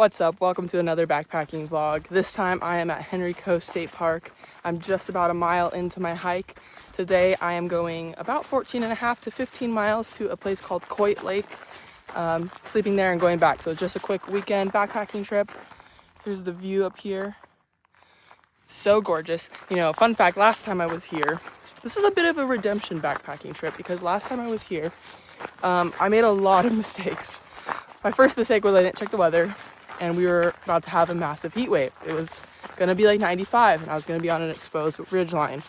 What's up? Welcome to another backpacking vlog. This time I am at Henry Coe State Park. I'm just about a mile into my hike. Today I am going about 14.5 to 15 miles to a place called Coit Lake. Sleeping there and going back. So it's just a quick weekend backpacking trip. Here's the view up here. So gorgeous. You know, fun fact, last time I was here, this is a bit of a redemption backpacking trip because last time I was here, I made a lot of mistakes. My first mistake was I didn't check the weather. And we were about to have a massive heat wave. It was gonna be like 95 and I was gonna be on an exposed ridgeline.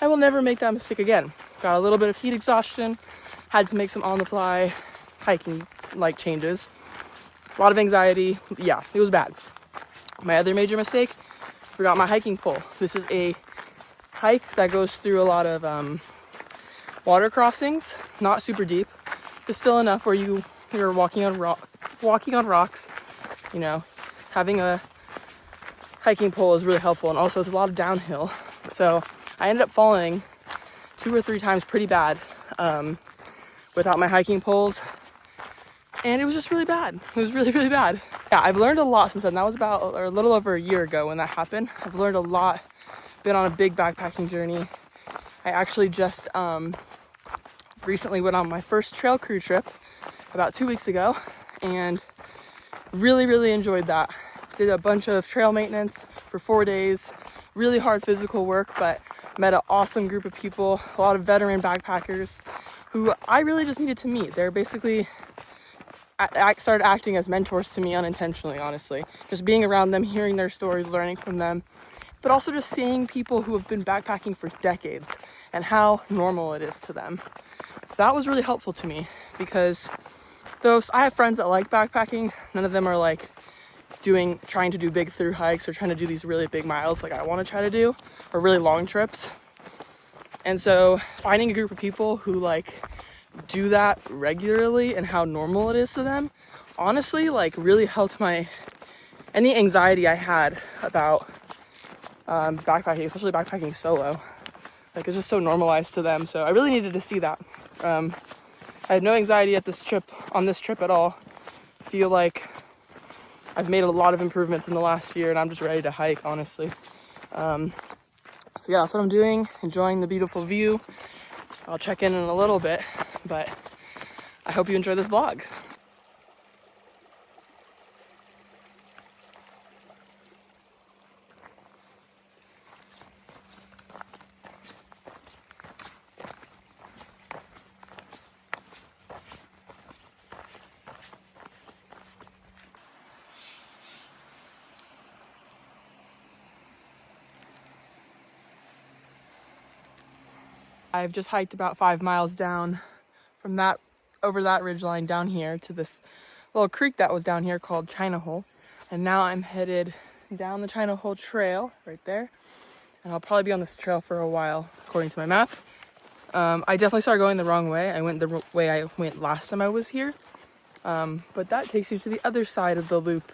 I will never make that mistake again. Got a little bit of heat exhaustion, had to make some on the fly hiking like changes. A lot of anxiety, yeah, it was bad. My other major mistake, forgot my hiking pole. This is a hike that goes through a lot of water crossings, not super deep, but still enough where you're walking on rocks. You know, having a hiking pole is really helpful, and also it's a lot of downhill. So I ended up falling 2 or 3 times pretty bad without my hiking poles, and it was just really bad. It was really, really bad. Yeah, I've learned a lot since then. That was about a little over a year ago when that happened. I've learned a lot, been on a big backpacking journey. I actually just recently went on my first trail crew trip about 2 weeks ago, and really enjoyed that. Did a bunch of trail maintenance for 4 days, really hard physical work, but met an awesome group of people, a lot of veteran backpackers who I really just needed to meet. They're basically started acting as mentors to me unintentionally, honestly. Just being around them, hearing their stories, learning from them, but also just seeing people who have been backpacking for decades and how normal it is to them. That was really helpful to me because I have friends that like backpacking. None of them are like trying to do big through hikes or trying to do these really big miles like I want to try to do, or really long trips. And so finding a group of people who like do that regularly and how normal it is to them, honestly, like really helped any anxiety I had about backpacking, especially backpacking solo. Like it's just so normalized to them. So I really needed to see that. I had no anxiety on this trip at all. I feel like I've made a lot of improvements in the last year and I'm just ready to hike, honestly. So yeah, that's what I'm doing, enjoying the beautiful view. I'll check in a little bit, but I hope you enjoy this vlog. I've just hiked about 5 miles down from over that ridgeline down here to this little creek that was down here called China Hole. And now I'm headed down the China Hole trail right there. And I'll probably be on this trail for a while, according to my map. I definitely started going the wrong way. I went the way I went last time I was here. But that takes you to the other side of the loop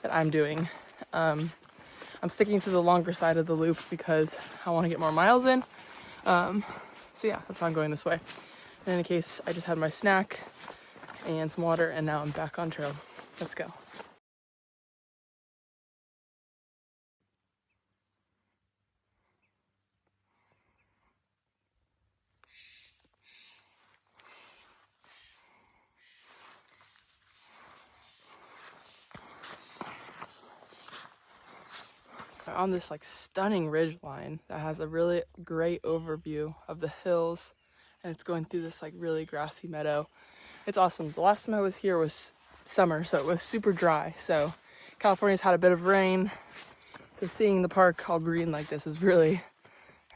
that I'm doing. I'm sticking to the longer side of the loop because I want to get more miles in. So yeah, that's why I'm going this way. In any case, I just had my snack and some water, and now I'm back on trail. Let's go. On this like stunning ridge line that has a really great overview of the hills, and it's going through this like really grassy meadow. It's awesome. The last time I was here was summer, so it was super dry. So California's had a bit of rain, so seeing the park all green like this is really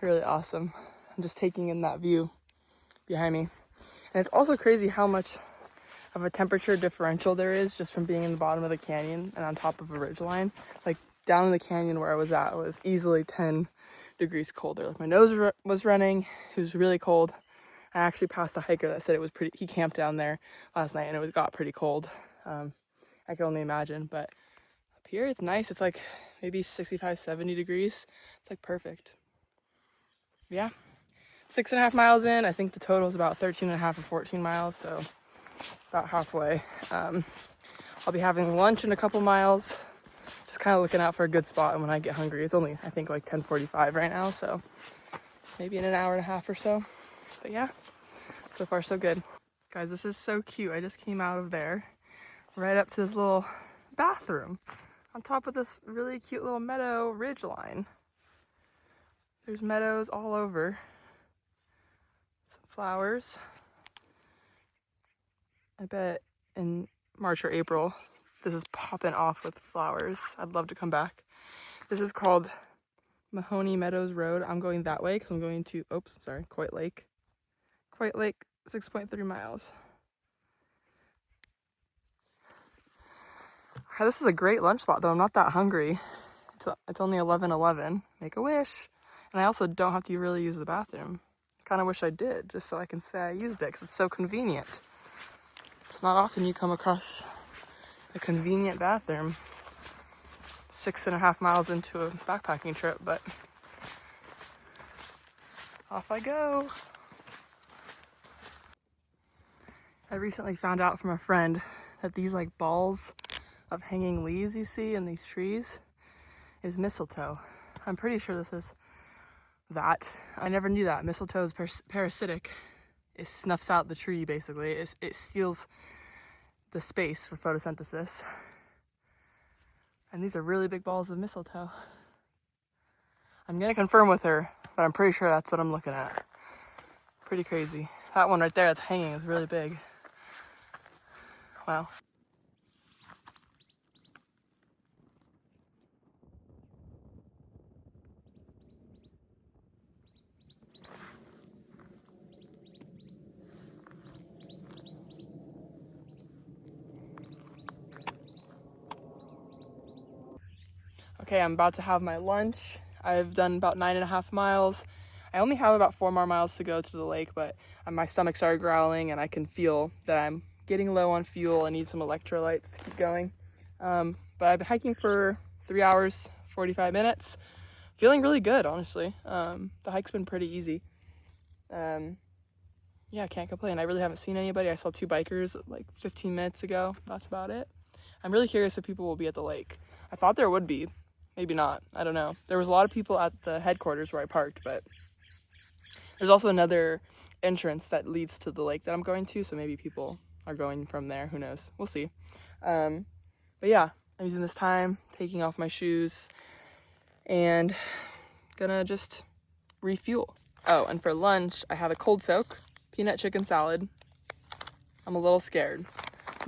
awesome. I'm just taking in that view behind me, and it's also crazy how much of a temperature differential there is just from being in the bottom of the canyon and on top of a ridgeline. Like down in the canyon where I was at, it was easily 10 degrees colder. Like my nose was running. It was really cold. I actually passed a hiker that said it was he camped down there last night and it got pretty cold. I can only imagine, but up here it's nice. It's like maybe 65, 70 degrees. It's like perfect. Yeah, 6.5 miles in. I think the total is about 13.5 or 14 miles, so about halfway. I'll be having lunch in a couple miles. Just kind of looking out for a good spot, and when I get hungry, it's only, I think, like 10:45 right now, so maybe in an hour and a half or so. But yeah, so far so good. Guys, this is so cute. I just came out of there, right up to this little bathroom on top of this really cute little meadow ridge line. There's meadows all over. Some flowers. I bet in March or April, this is popping off with flowers. I'd love to come back. This is called Mahoney Meadows Road. I'm going that way because I'm going to, Coit Lake. Coit Lake, 6.3 miles. This is a great lunch spot though. I'm not that hungry. It's only 11:11. Make a wish. And I also don't have to really use the bathroom. I kind of wish I did, just so I can say I used it, because it's so convenient. It's not often you come across a convenient bathroom 6.5 miles into a backpacking trip, but off I go. I recently found out from a friend that these like balls of hanging leaves you see in these trees is mistletoe. I'm pretty sure this is that. I never knew that. Mistletoe is parasitic. It snuffs out the tree basically. It steals the space for photosynthesis. And these are really big balls of mistletoe. I'm gonna confirm with her, but I'm pretty sure that's what I'm looking at. Pretty crazy. That one right there that's hanging is really big. Wow. Okay, I'm about to have my lunch. I've done about 9.5 miles. I only have about 4 more miles to go to the lake, but my stomach started growling and I can feel that I'm getting low on fuel. I need some electrolytes to keep going. But I've been hiking for 3 hours, 45 minutes. Feeling really good, honestly. The hike's been pretty easy. Yeah, I can't complain. I really haven't seen anybody. I saw 2 bikers like 15 minutes ago. That's about it. I'm really curious if people will be at the lake. I thought there would be. Maybe not. I don't know. There was a lot of people at the headquarters where I parked, but there's also another entrance that leads to the lake that I'm going to, so maybe people are going from there. Who knows? We'll see. But yeah, I'm using this time, taking off my shoes, and gonna just refuel. Oh, and for lunch, I have a cold soak, peanut chicken salad. I'm a little scared,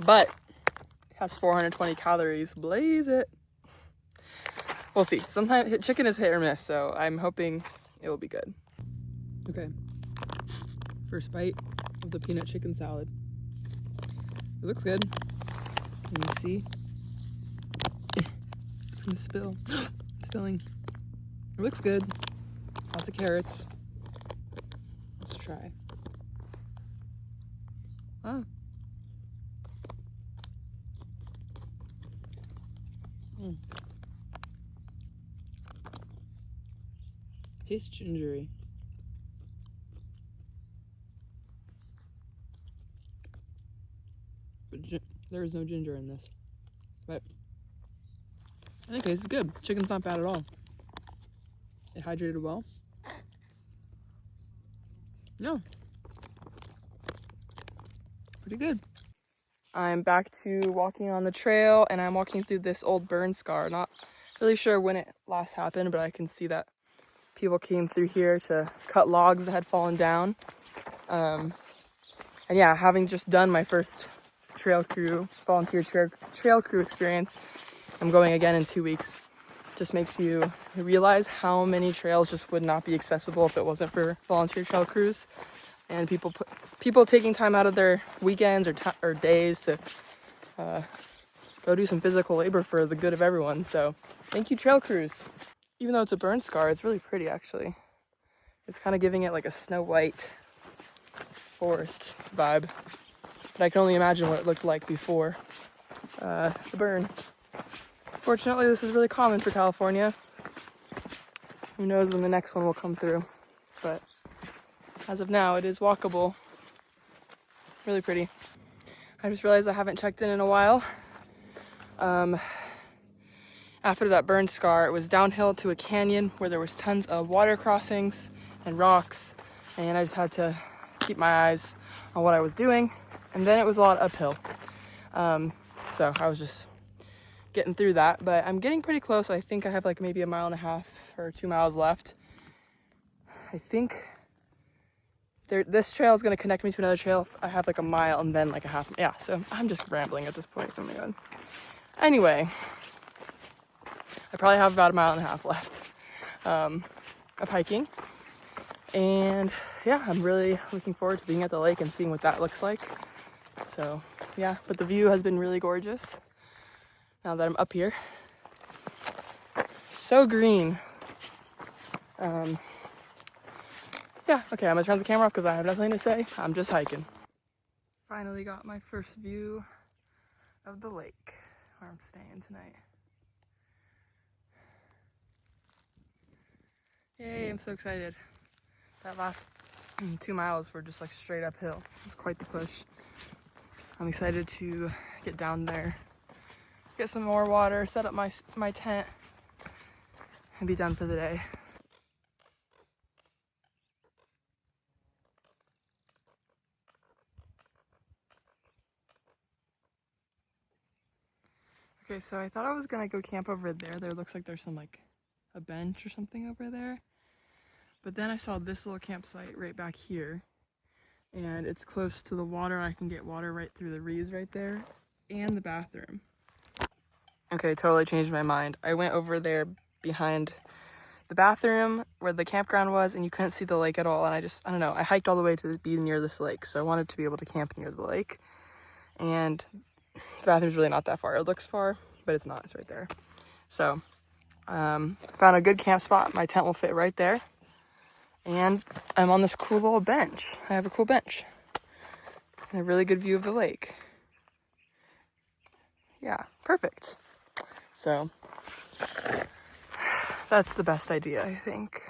but it has 420 calories. Blaze it. We'll see. Sometimes chicken is hit or miss, so I'm hoping it will be good. Okay. First bite of the peanut chicken salad. It looks good. Can you see? It's gonna spill. It's spilling. It looks good. Lots of carrots. Let's try. Ah. Tastes gingery. But there is no ginger in this. But in any case, it's good. Chicken's not bad at all. It hydrated well. No. Pretty good. I'm back to walking on the trail, and I'm walking through this old burn scar. Not really sure when it last happened, but I can see that people came through here to cut logs that had fallen down. And yeah, having just done my first volunteer trail crew experience, I'm going again in 2 weeks. Just makes you realize how many trails just would not be accessible if it wasn't for volunteer trail crews and people taking time out of their weekends or days to go do some physical labor for the good of everyone. So thank you, trail crews. Even though it's a burn scar, it's really pretty actually. It's kind of giving it like a Snow White forest vibe. But I can only imagine what it looked like before the burn. Fortunately, this is really common for California. Who knows when the next one will come through. But as of now, it is walkable. Really pretty. I just realized I haven't checked in a while. After that burn scar, it was downhill to a canyon where there was tons of water crossings and rocks, and I just had to keep my eyes on what I was doing. And then it was a lot uphill. So I was just getting through that, but I'm getting pretty close. I think I have like maybe 1.5 miles or 2 miles left. I think this trail is going to connect me to another trail. I have like 1 mile and then like a half. Yeah, so I'm just rambling at this point. Oh my God. Anyway, I probably have about 1.5 miles left of hiking. And yeah, I'm really looking forward to being at the lake and seeing what that looks like. So yeah, but the view has been really gorgeous now that I'm up here. So green. Yeah, okay, I'm gonna turn the camera off because I have nothing to say. I'm just hiking. Finally got my first view of the lake where I'm staying tonight. Yay, I'm so excited. That last 2 miles were just like straight uphill. It was quite the push. I'm excited to get down there, get some more water, set up my tent, and be done for the day. Okay, so I thought I was gonna go camp over there. There looks like there's some like a bench or something over there. But then I saw this little campsite right back here, and it's close to the water. I can get water right through the reeds right there and the bathroom. Okay, totally changed my mind. I went over there behind the bathroom where the campground was, and you couldn't see the lake at all. And I don't know, I hiked all the way to be near this lake. So I wanted to be able to camp near the lake. And the bathroom's really not that far. It looks far, but it's not. It's right there. So found a good camp spot. My tent will fit right there. And I'm on this cool little bench. I have a cool bench and a really good view of the lake. Yeah, perfect. So that's the best idea, I think.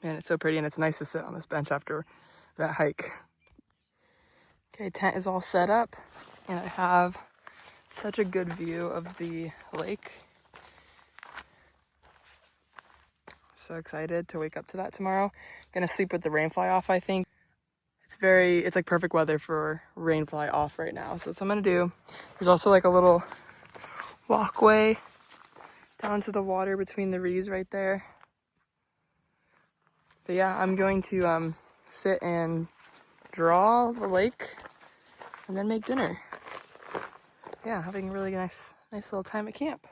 Man, it's so pretty, and it's nice to sit on this bench after that hike. Okay, tent is all set up, and I have such a good view of the lake. So excited to wake up to that tomorrow. Gonna sleep with the rain fly off, I think. It's like perfect weather for rain fly off right now. So that's what I'm gonna do. There's also like a little walkway down to the water between the reeds right there. But yeah, I'm going to sit and draw the lake and then make dinner. Yeah, having a really nice little time at camp.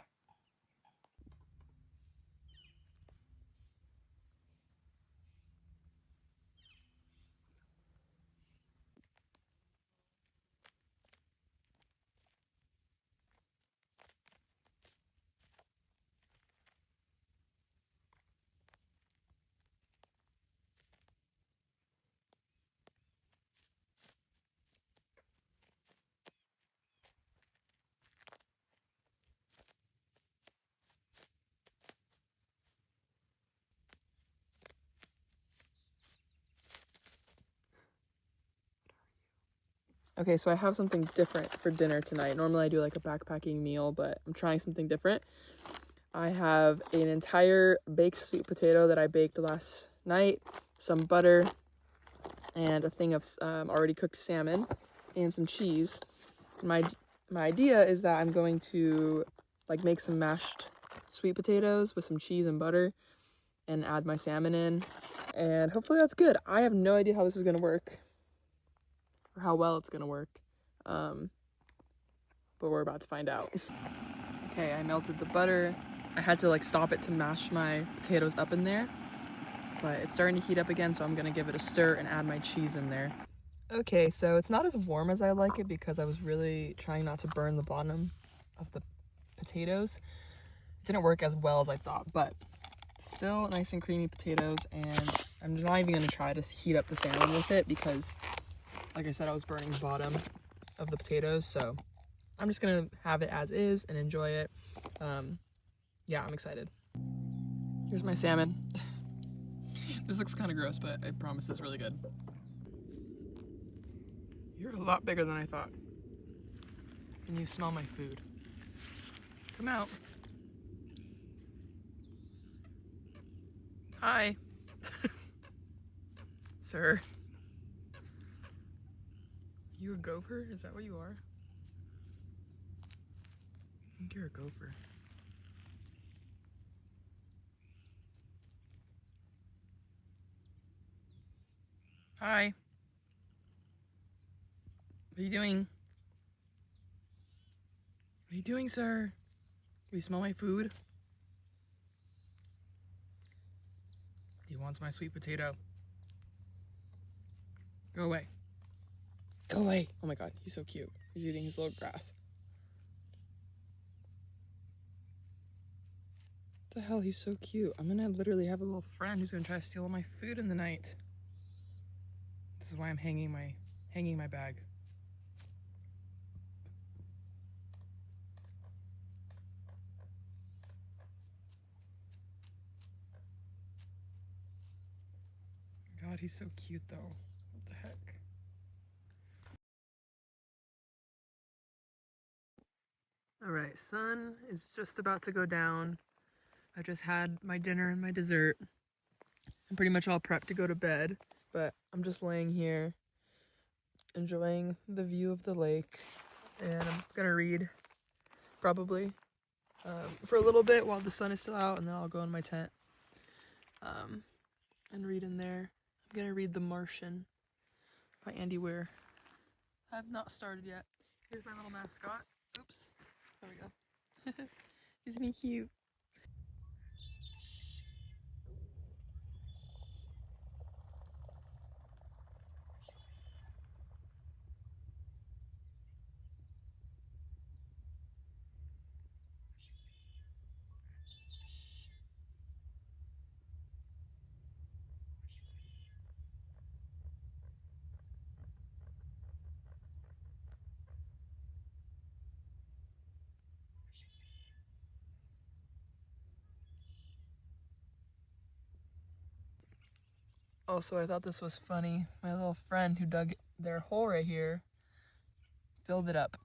Okay, so I have something different for dinner tonight. Normally I do like a backpacking meal, but I'm trying something different. I have an entire baked sweet potato that I baked last night, some butter, and a thing of already cooked salmon, and some cheese. My idea is that I'm going to like make some mashed sweet potatoes with some cheese and butter and add my salmon in, and hopefully that's good. I have no idea how this is gonna work or how well it's gonna work, but we're about to find out. Okay, I melted the butter. I had to like stop it to mash my potatoes up in there, but it's starting to heat up again, so I'm gonna give it a stir and add my cheese in there. Okay, so it's not as warm as I like it because I was really trying not to burn the bottom of the potatoes. It didn't work as well as I thought, but still nice and creamy potatoes, and I'm not even gonna try to heat up the salmon with it because, like I said, I was burning the bottom of the potatoes, so I'm just gonna have it as is and enjoy it. Yeah, I'm excited. Here's my salmon. This looks kind of gross, but I promise it's really good. You're a lot bigger than I thought. and you smell my food. Come out. Hi. Sir. You a gopher? Is that what you are? I think you're a gopher. Hi. What are you doing? What are you doing, sir? Do you smell my food? He wants my sweet potato. Go away. Go away. Oh my god, he's so cute. He's eating his little grass. What the hell? He's so cute. I'm gonna literally have a little friend who's gonna try to steal all my food in the night. This is why I'm hanging my bag. God, he's so cute though. What the heck? Alright, sun is just about to go down. I just had my dinner and my dessert. I'm pretty much all prepped to go to bed, but I'm just laying here enjoying the view of the lake, and I'm gonna read probably for a little bit while the sun is still out, and then I'll go in my tent and read in there. I'm gonna read The Martian by Andy Weir. I have not started yet. Here's my little mascot. Oops. There we go. Isn't he cute? Also, I thought this was funny. My little friend who dug their hole right here filled it up.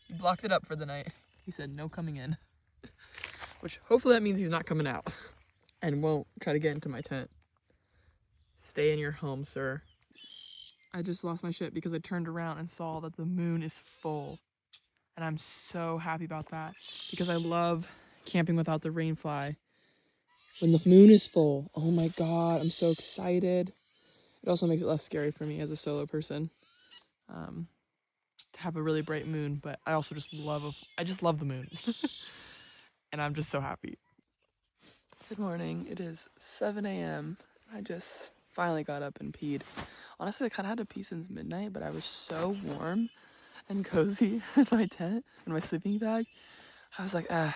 He blocked it up for the night. He said no coming in. Which hopefully that means he's not coming out and won't try to get into my tent. Stay in your home, sir. I just lost my shit because I turned around and saw that the moon is full. And I'm so happy about that because I love camping without the rainfly. When the moon is full, oh my god, I'm so excited. It also makes it less scary for me as a solo person to have a really bright moon, but I also just love the moon. And I'm just so happy. Good morning. It is 7 a.m. I just finally got up and peed. Honestly, I kind of had to pee since midnight, but I was so warm and cozy in my tent, in my sleeping bag. I was like, I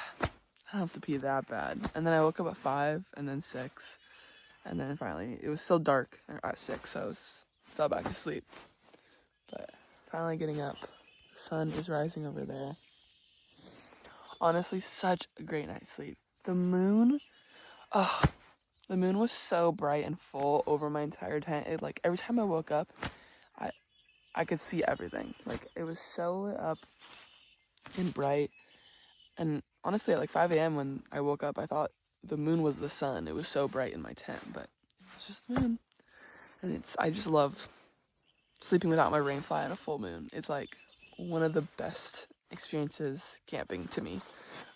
don't have to pee that bad. And then I woke up at 5 and then 6. And then finally, it was still dark at 6, so I fell back to sleep. But finally getting up. The sun is rising over there. Honestly, such a great night's sleep. The moon was so bright and full over my entire tent. It, like, every time I woke up, I could see everything. Like, it was so lit up and bright. And honestly, at like 5 a.m. when I woke up, I thought the moon was the sun. It was so bright in my tent, but it was just the moon. And I just love sleeping without my rainfly on a full moon. It's like one of the best experiences camping to me.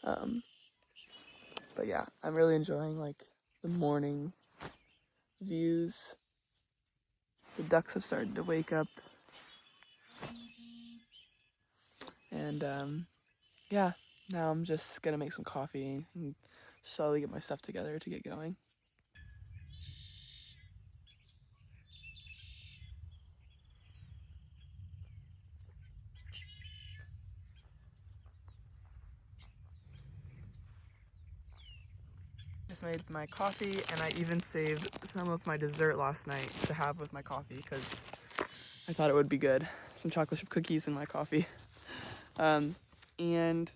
But yeah, I'm really enjoying like the morning views. The ducks have started to wake up. And yeah, now I'm just gonna make some coffee and slowly get my stuff together to get going. Just made my coffee, and I even saved some of my dessert last night to have with my coffee because I thought it would be good. Some chocolate chip cookies in my coffee. And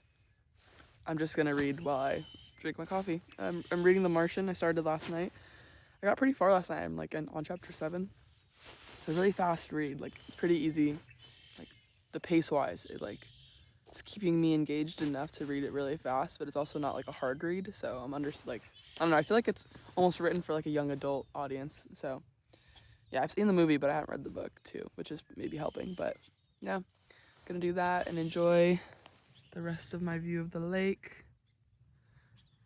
I'm just gonna read while I drink my coffee. I'm reading The Martian. I started last night. I got pretty far last night. I'm like on chapter 7. It's a really fast read. Like, it's pretty easy. Like, the pace-wise, it's keeping me engaged enough to read it really fast, but it's also not like a hard read. So I'm I don't know, I feel like it's almost written for like a young adult audience. So yeah, I've seen the movie, but I haven't read the book too, which is maybe helping. But yeah, gonna do that and enjoy the rest of my view of the lake.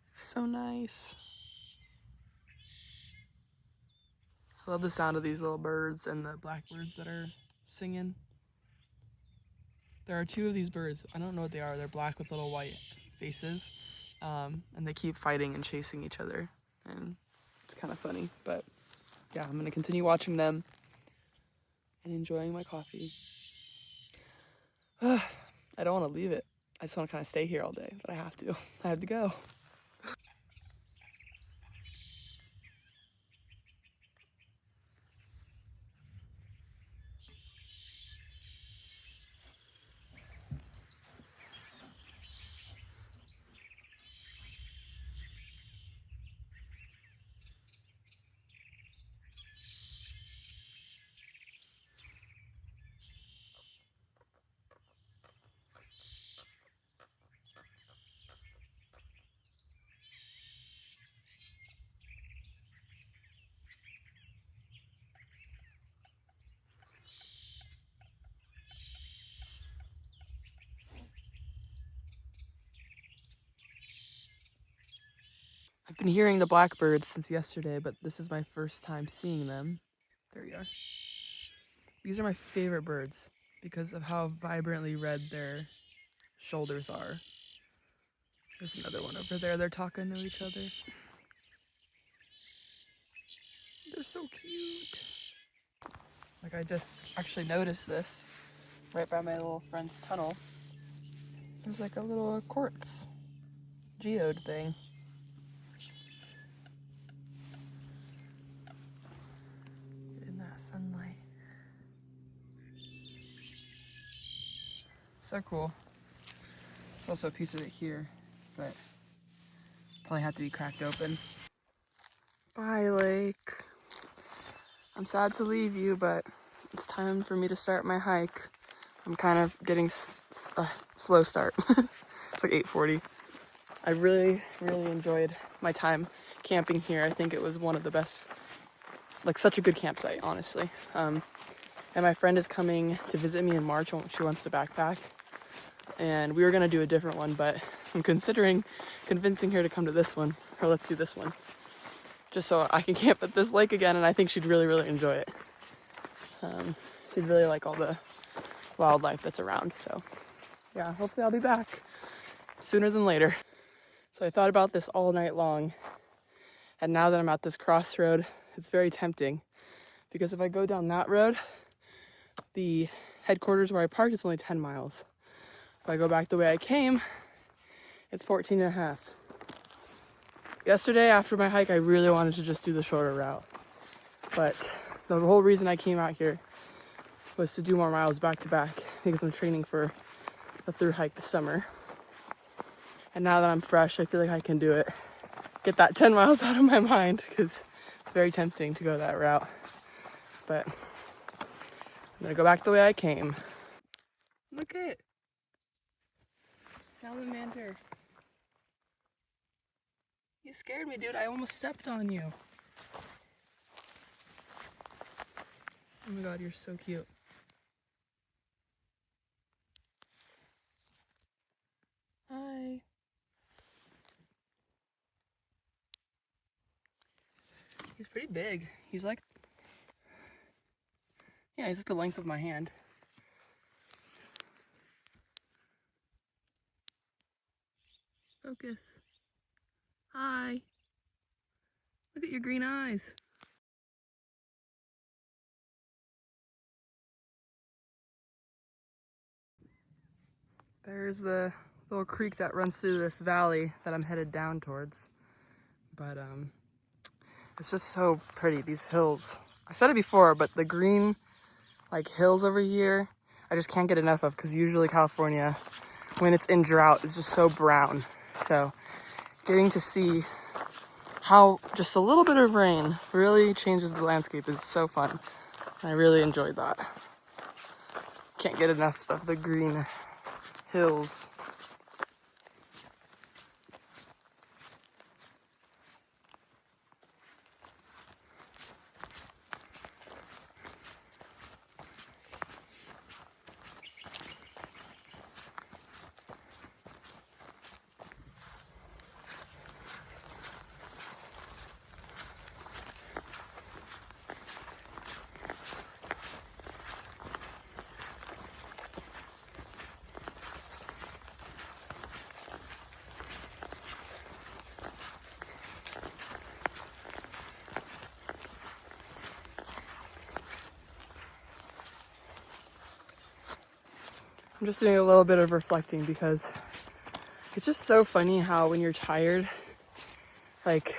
It's so nice. I love the sound of these little birds and the blackbirds that are singing. There are two of these birds. I don't know what they are. They're black with little white faces. And they keep fighting and chasing each other. And it's kind of funny. But yeah, I'm going to continue watching them and enjoying my coffee. I don't want to leave it. I just want to kind of stay here all day, but I have to. I have to go. I've been hearing the blackbirds since yesterday, but this is my first time seeing them. There you are. These are my favorite birds because of how vibrantly red their shoulders are. There's another one over there. They're talking to each other. They're so cute. Like, I just actually noticed this right by my little friend's tunnel. There's like a little quartz geode thing. In that sunlight. So cool. There's also a piece of it here, but probably have to be cracked open. Bye, lake. I'm sad to leave you, but it's time for me to start my hike. I'm kind of getting a slow start. It's like 8:40. I really, really enjoyed my time camping here. I think it was one of the best, like such a good campsite, honestly. And my friend is coming to visit me in March. She wants to backpack. And we were gonna do a different one, but I'm considering convincing her to come to this one, or let's do this one. Just so I can camp at this lake again, and I think she'd really, really enjoy it. She'd really like all the wildlife that's around, so yeah, hopefully I'll be back sooner than later. So I thought about this all night long, and now that I'm at this crossroad, it's very tempting, because if I go down that road, the headquarters where I parked is only 10 miles. If I go back the way I came, it's 14 and a half. Yesterday after my hike, I really wanted to just do the shorter route, but the whole reason I came out here was to do more miles back to back because I'm training for a through hike this summer. And now that I'm fresh, I feel like I can do it. Get that 10 miles out of my mind because it's very tempting to go that route. But I'm gonna go back the way I came. Look at it. Salamander. You scared me, dude. I almost stepped on you. Oh my god, you're so cute. Hi. He's pretty big. He's like, yeah, he's like the length of my hand. Focus. Hi. Look at your green eyes. There's the little creek that runs through this valley that I'm headed down towards. But it's just so pretty, these hills. I said it before, but the green like hills over here, I just can't get enough of, because usually California, when it's in drought, is just so brown. So getting to see how just a little bit of rain really changes the landscape is so fun. I really enjoyed that. Can't get enough of the green hills. I'm just doing a little bit of reflecting because it's just so funny how when you're tired, like,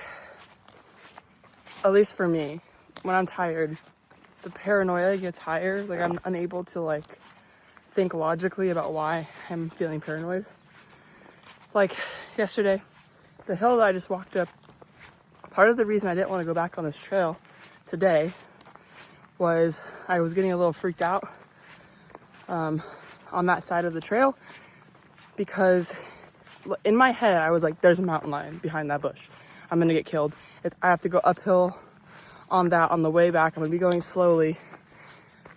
at least for me, when I'm tired, the paranoia gets higher. Like, I'm unable to, like, think logically about why I'm feeling paranoid. Like, yesterday, the hill that I just walked up, part of the reason I didn't want to go back on this trail today was I was getting a little freaked out on that side of the trail because in my head I was like, there's a mountain lion behind that bush. I'm gonna get killed. I have to go uphill on that on the way back. I'm gonna be going slowly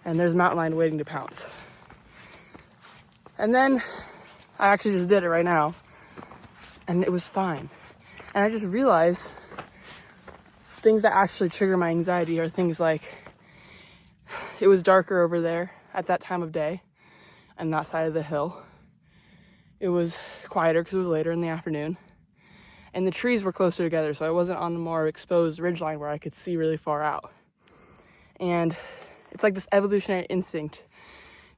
and there's a mountain lion waiting to pounce. And then I actually just did it right now and it was fine. And I just realized things that actually trigger my anxiety are things like it was darker over there at that time of day on that side of the hill. It was quieter because it was later in the afternoon. And the trees were closer together, so I wasn't on the more exposed ridgeline where I could see really far out. And it's like this evolutionary instinct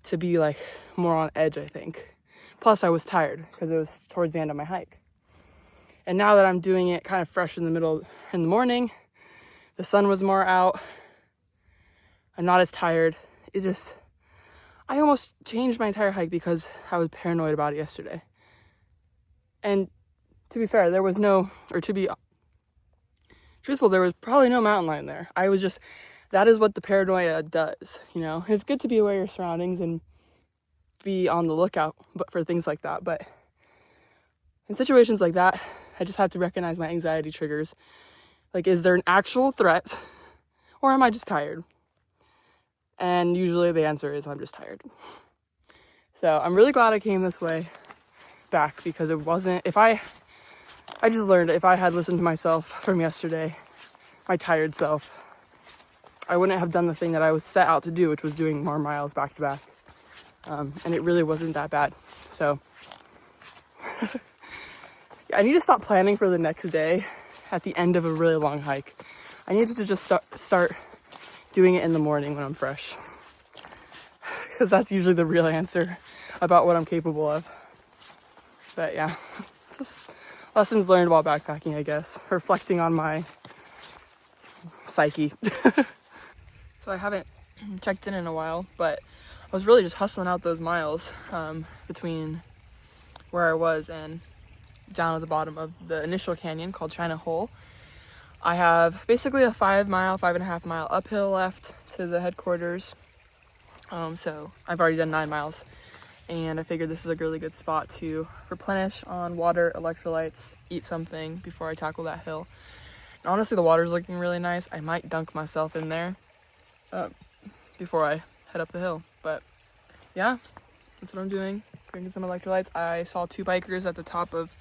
to be like more on edge, I think. Plus I was tired because it was towards the end of my hike. And now that I'm doing it kind of fresh in the morning, the sun was more out, I'm not as tired. I almost changed my entire hike because I was paranoid about it yesterday. And to be fair, there was to be truthful, there was probably no mountain lion there. That is what the paranoia does, you know? It's good to be aware of your surroundings and be on the lookout for things like that. But in situations like that, I just have to recognize my anxiety triggers. Like, is there an actual threat or am I just tired? And usually the answer is I'm just tired. So I'm really glad I came this way back because I just learned if I had listened to myself from yesterday, my tired self, I wouldn't have done the thing that I was set out to do, which was doing more miles back to back. And it really wasn't that bad. So I need to stop planning for the next day at the end of a really long hike. I need to just start doing it in the morning when I'm fresh. Because that's usually the real answer about what I'm capable of. But yeah, just lessons learned while backpacking, I guess. Reflecting on my psyche. So I haven't checked in a while, but I was really just hustling out those miles between where I was and down at the bottom of the initial canyon called China Hole. I have basically a 5.5 mile uphill left to the headquarters. So I've already done 9 miles and I figured this is a really good spot to replenish on water, electrolytes, eat something before I tackle that hill. And honestly, the water's looking really nice. I might dunk myself in there before I head up the hill. But yeah, that's what I'm doing. Drinking some electrolytes. I saw 2 bikers at the top of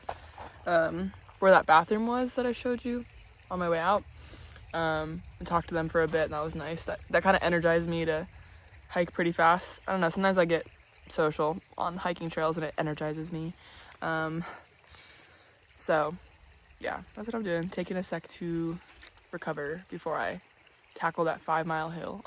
where that bathroom was that I showed you on my way out, and talked to them for a bit, and that was nice. That kind of energized me to hike pretty fast. I don't know, sometimes I get social on hiking trails and it energizes me. So yeah, that's what I'm doing, taking a sec to recover before I tackle that 5 mile hill.